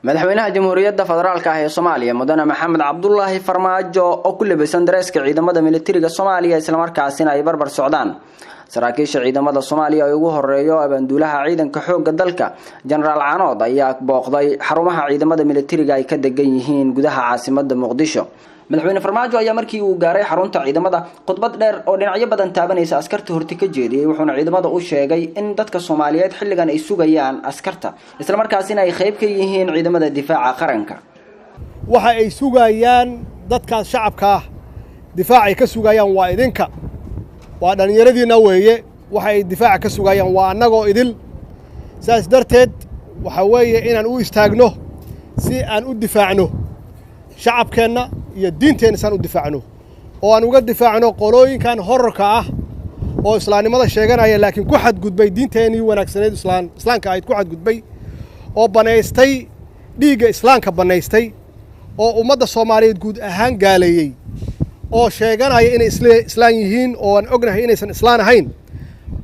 madaxweynaha jamhuuriyadda federaalka ah ee Soomaaliya mudane Maxamed Cabdullaahi Farmaajo oo ku labisan dareeska ciidamada militariga Soomaaliya isla markaasina ay barbar socdaan saraakiisha ciidamada Soomaaliya oo ugu horeeyo abaanduulaha ciidanka xoogga dalka General Canood ayaa booqday xarumaha ciidamada militariga ay ka degan yihiin gudaha caasimadda Muqdisho. madaxweyne Farmaajo ayaa markii uu gaaray xarunta ciidamada khudbad dheer oo dhinacyo badan taabanaysa askarta horti ka jeediyay wuxuuna ciidamada u sheegay in dadka Soomaaliyeed xilligan ay sugayaan askarta isla markaasina ay qayb ka yihiin ciidamada difaaca qaranka. waxa ay sugayaan dadka shacabka difaac ka sugayaan waa idinka waa dhalinyaradiina weeye waxa ay difaac ka sugayaan waa anagoo idil saas darteed waxa weeye inaan u istaagno si aan u difaacno shacabkeena iyo diinteena san u difaacno oo aan uga difaacno qolooyinkan horarka ah oo islaamnimada sheeganaya laakiin ku xadgudbay diinteenii wanaagsaneed islaamka ay ku xadgudbay oo baneystay dhiiga islaamka baneystay oo ummadda Soomaaliyeed guud ahaan gaaleeyay oo sheeganaya inay islaan yihiin oo aan ognahay inaysan islaan ahayn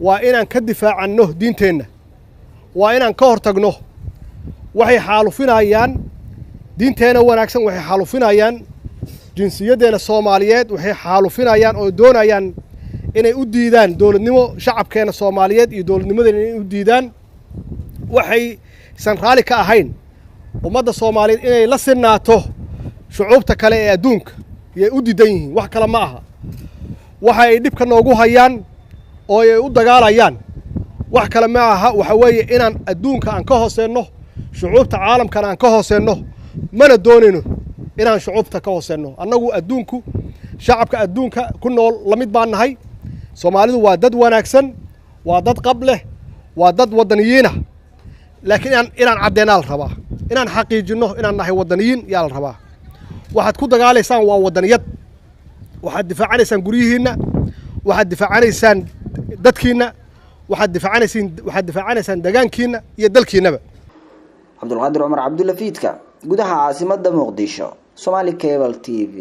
waa inaan ka difaacano diinteena waa inaan ka hortagno waxay xaalufinayaan diinteena wanaagsan waxay xaalufinayaan jinsiyadeena Soomaaliyeed waxay xaalufinayaan oo doonayaan inay u diidaan dawladnimo shacabkeena Soomaaliyeed iyo dawladnimadeena inay u diidaan waxay san raali ka ahayn ummadda Soomaaliyeed inay la sinaato shucuubta kale ee adduunka iyo u diidan yihiin wax kale ma aha waxa ay dhibka noogu hayaan oo ay u dagaalayaan wax kale ma aha waxa weeye inaan adduunka aan ka hooseeno shucuubta caalamkana aan ka hooseeno mana doonayno inaan shucuubta ka hooseeno annagu adduunku shacabka adduunka ku nool la mid baan nahay Soomaalidu waa dad wanaagsan waa dad qab leh waa dad wadaniyiin ah laakiin inaan cadeynaa la rabaa inaan xaqiijino inaan nahay wadaniyiin yaa la rabaa waxaad ku dagaalaysaan waa wadaniyad waxaad difaacanaysaan guriyihiina waxaad difaacanaysaan dadkiina waxaad difaacanaysaan deegaankiina iyo dalkiinaba. Cabdulqaadir Umar Cabdulla Fiidka gudaha caasimadda Muqdisho Somali Cable TV.